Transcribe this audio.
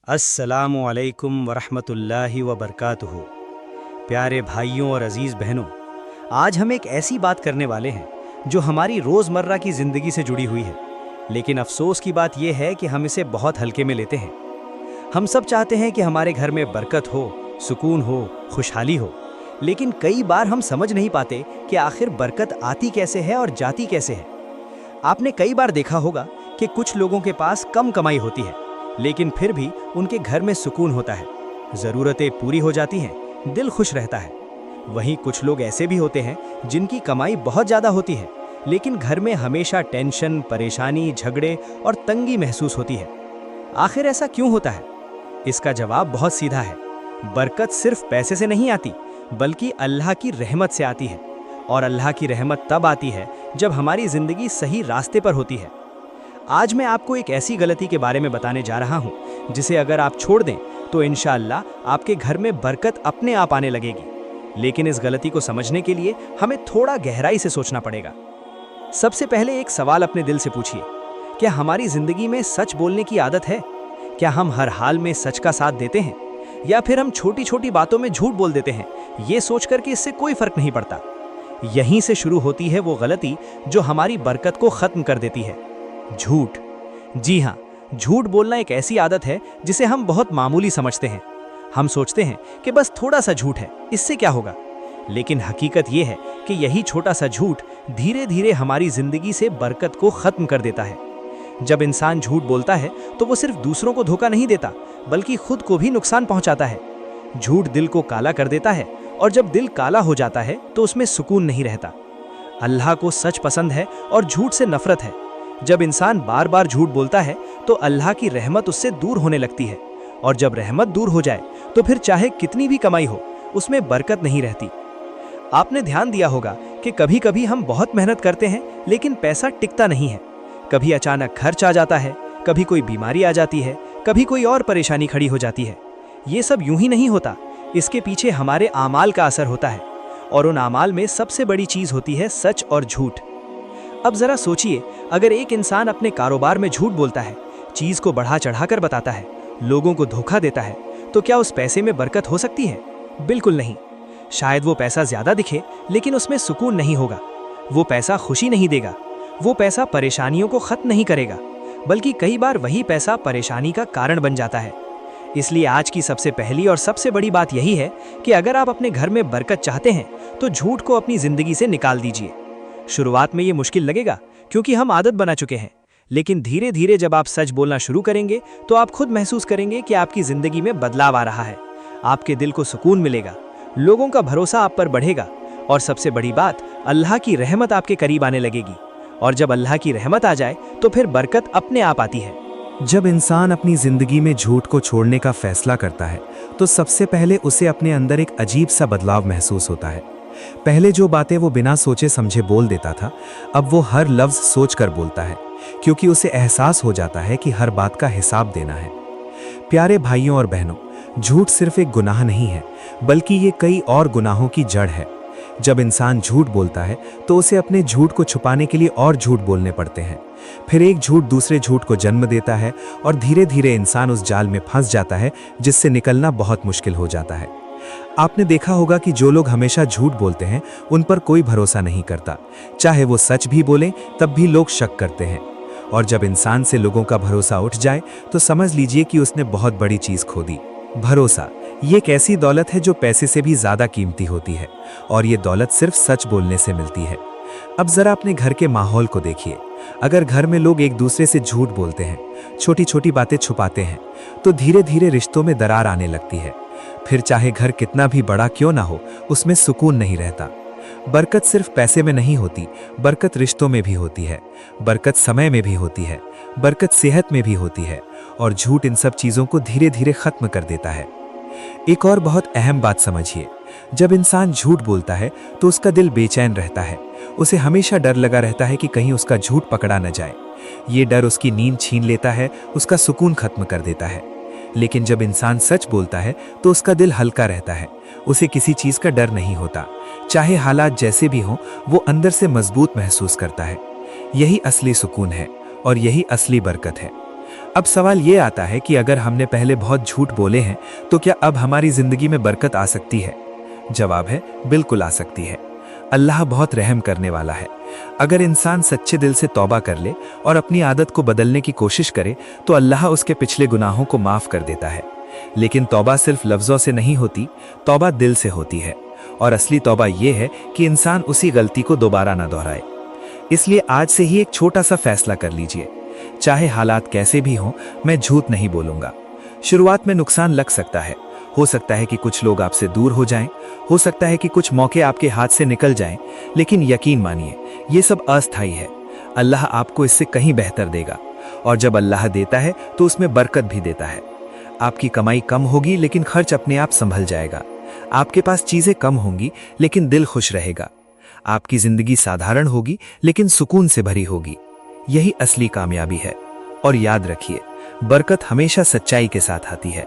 अस्सलामु अलैकुम वरहमतुल्लाहि वबरकातुहू। प्यारे भाइयों और अजीज़ बहनों, आज हम एक ऐसी बात करने वाले हैं जो हमारी रोज़मर्रा की ज़िंदगी से जुड़ी हुई है। लेकिन अफसोस की बात यह है कि हम इसे बहुत हल्के में लेते हैं। हम सब चाहते हैं कि हमारे घर में बरकत हो, सुकून हो, खुशहाली हो, लेकिन कई बार हम समझ नहीं पाते कि आखिर बरकत आती कैसे है और जाती कैसे है। आपने कई बार देखा होगा कि कुछ लोगों के पास कम कमाई होती है, लेकिन फिर भी उनके घर में सुकून होता है, ज़रूरतें पूरी हो जाती हैं, दिल खुश रहता है। वहीं कुछ लोग ऐसे भी होते हैं जिनकी कमाई बहुत ज़्यादा होती है, लेकिन घर में हमेशा टेंशन, परेशानी, झगड़े और तंगी महसूस होती है। आखिर ऐसा क्यों होता है? इसका जवाब बहुत सीधा है। बरकत सिर्फ पैसे से नहीं आती, बल्कि अल्लाह की रहमत से आती है। और अल्लाह की रहमत तब आती है जब हमारी ज़िंदगी सही रास्ते पर होती है। आज मैं आपको एक ऐसी गलती के बारे में बताने जा रहा हूं जिसे अगर आप छोड़ दें तो इंशाअल्लाह आपके घर में बरकत अपने आप आने लगेगी। लेकिन इस गलती को समझने के लिए हमें थोड़ा गहराई से सोचना पड़ेगा। सबसे पहले एक सवाल अपने दिल से पूछिए, क्या हमारी जिंदगी में सच बोलने की आदत है? क्या हम हर हाल में सच का साथ देते हैं, या फिर हम छोटी छोटी बातों में झूठ बोल देते हैं ये सोचकर कि इससे कोई फर्क नहीं पड़ता? यहीं से शुरू होती है वो गलती जो हमारी बरकत को खत्म कर देती है, झूठ। जी हाँ, झूठ बोलना एक ऐसी आदत है जिसे हम बहुत मामूली समझते हैं। हम सोचते हैं कि बस थोड़ा सा झूठ है, इससे क्या होगा। लेकिन हकीकत यह है कि यही छोटा सा झूठ धीरे धीरे हमारी जिंदगी से बरकत को खत्म कर देता है। जब इंसान झूठ बोलता है तो वो सिर्फ दूसरों को धोखा नहीं देता, बल्कि खुद को भी नुकसान पहुंचाता है। झूठ दिल को काला कर देता है, और जब दिल काला हो जाता है तो उसमें सुकून नहीं रहता। अल्लाह को सच पसंद है और झूठ से नफरत है। जब इंसान बार बार झूठ बोलता है तो अल्लाह की रहमत उससे दूर होने लगती है, और जब रहमत दूर हो जाए तो फिर चाहे कितनी भी कमाई हो, उसमें बरकत नहीं रहती। आपने ध्यान दिया होगा कि कभी कभी हम बहुत मेहनत करते हैं लेकिन पैसा टिकता नहीं है। कभी अचानक खर्च आ जाता है, कभी कोई बीमारी आ जाती है, कभी कोई और परेशानी खड़ी हो जाती है। ये सब यूं ही नहीं होता, इसके पीछे हमारे आमाल का असर होता है, और उन आमाल में सबसे बड़ी चीज होती है सच और झूठ। अब जरा सोचिए, अगर एक इंसान अपने कारोबार में झूठ बोलता है, चीज को बढ़ा चढ़ाकर बताता है, लोगों को धोखा देता है, तो क्या उस पैसे में बरकत हो सकती है? बिल्कुल नहीं। शायद वो पैसा ज्यादा दिखे, लेकिन उसमें सुकून नहीं होगा। वो पैसा खुशी नहीं देगा, वो पैसा परेशानियों को खत्म नहीं करेगा, बल्कि कई बार वही पैसा परेशानी का कारण बन जाता है। इसलिए आज की सबसे पहली और सबसे बड़ी बात यही है कि अगर आप अपने घर में बरकत चाहते हैं तो झूठ को अपनी जिंदगी से निकाल दीजिए। शुरुआत में ये मुश्किल लगेगा क्योंकि हम आदत बना चुके हैं, लेकिन धीरे धीरे जब आप सच बोलना शुरू करेंगे तो आप खुद महसूस करेंगे कि आपकी जिंदगी में बदलाव आ रहा है। आपके दिल को सुकून मिलेगा, लोगों का भरोसा आप पर बढ़ेगा, और सबसे बड़ी बात, अल्लाह की रहमत आपके करीब आने लगेगी। और जब अल्लाह की रहमत आ जाए तो फिर बरकत अपने आप आती है। जब इंसान अपनी जिंदगी में झूठ को छोड़ने का फैसला करता है तो सबसे पहले उसे अपने अंदर एक अजीब सा बदलाव महसूस होता है। पहले जो बातें वो बिना सोचे समझे बोल देता था, अब वो हर लफ्ज सोच कर बोलता है, क्योंकि उसे एहसास हो जाता है कि हर बात का हिसाब देना है। प्यारे भाइयों और बहनों, झूठ सिर्फ एक गुनाह नहीं है, बल्कि ये कई और गुनाहों की जड़ है। जब इंसान झूठ बोलता है तो उसे अपने झूठ को छुपाने के लिए और झूठ बोलने पड़ते हैं। फिर एक झूठ दूसरे झूठ को जन्म देता है, और धीरे धीरे इंसान उस जाल में फंस जाता है जिससे निकलना बहुत मुश्किल हो जाता है। आपने देखा होगा कि जो लोग हमेशा झूठ बोलते हैं उन पर कोई भरोसा नहीं करता। चाहे वो सच भी बोलें तब भी लोग शक करते हैं। और जब इंसान से लोगों का भरोसा उठ जाए तो समझ लीजिए कि उसने बहुत बड़ी चीज खो दी। भरोसा ये एक ऐसी दौलत है जो पैसे से भी ज्यादा कीमती होती है, और ये दौलत सिर्फ सच बोलने से मिलती है। अब जरा अपने घर के माहौल को देखिए। अगर घर में लोग एक दूसरे से झूठ बोलते हैं, छोटी छोटी बातें छुपाते हैं, तो धीरे धीरे रिश्तों में दरार आने लगती है। फिर चाहे घर कितना भी बड़ा क्यों ना हो, उसमें सुकून नहीं रहता। बरकत सिर्फ पैसे में नहीं होती, बरकत रिश्तों में भी होती है, बरकत समय में भी होती है, बरकत सेहत में भी होती है, और झूठ इन सब चीजों को धीरे धीरे खत्म कर देता है। एक और बहुत अहम बात समझिए, जब इंसान झूठ बोलता है तो उसका दिल बेचैन रहता है। उसे हमेशा डर लगा रहता है कि कहीं उसका झूठ पकड़ा न जाए। ये डर उसकी नींद छीन लेता है, उसका सुकून खत्म कर देता है। लेकिन जब इंसान सच बोलता है तो उसका दिल हल्का रहता है, उसे किसी चीज का डर नहीं होता। चाहे हालात जैसे भी हों, वो अंदर से मजबूत महसूस करता है। यही असली सुकून है और यही असली बरकत है। अब सवाल ये आता है कि अगर हमने पहले बहुत झूठ बोले हैं तो क्या अब हमारी जिंदगी में बरकत आ सकती है? जवाब है बिल्कुल आ सकती है। अल्लाह बहुत रहम करने वाला है। अगर इंसान सच्चे दिल से तौबा कर ले और अपनी आदत को बदलने की कोशिश करे तो अल्लाह उसके पिछले गुनाहों को माफ कर देता है। लेकिन तौबा सिर्फ लफ्जों से नहीं होती, तौबा दिल से होती है। और असली तौबा ये है कि इंसान उसी गलती को दोबारा ना दोहराए। इसलिए आज से ही एक छोटा सा फैसला कर लीजिए, चाहे हालात कैसे भी हों, मैं झूठ नहीं बोलूंगा। शुरुआत में नुकसान लग सकता है, हो सकता है कि कुछ लोग आपसे दूर हो जाएं, हो सकता है कि कुछ मौके आपके हाथ से निकल जाएं, लेकिन यकीन मानिए ये सब अस्थायी है। अल्लाह आपको इससे कहीं बेहतर देगा, और जब अल्लाह देता है तो उसमें बरकत भी देता है। आपकी कमाई कम होगी लेकिन खर्च अपने आप संभल जाएगा। आपके पास चीजें कम होंगी लेकिन दिल खुश रहेगा। आपकी जिंदगी साधारण होगी लेकिन सुकून से भरी होगी। यही असली कामयाबी है। और याद रखिए, बरकत हमेशा सच्चाई के साथ आती है।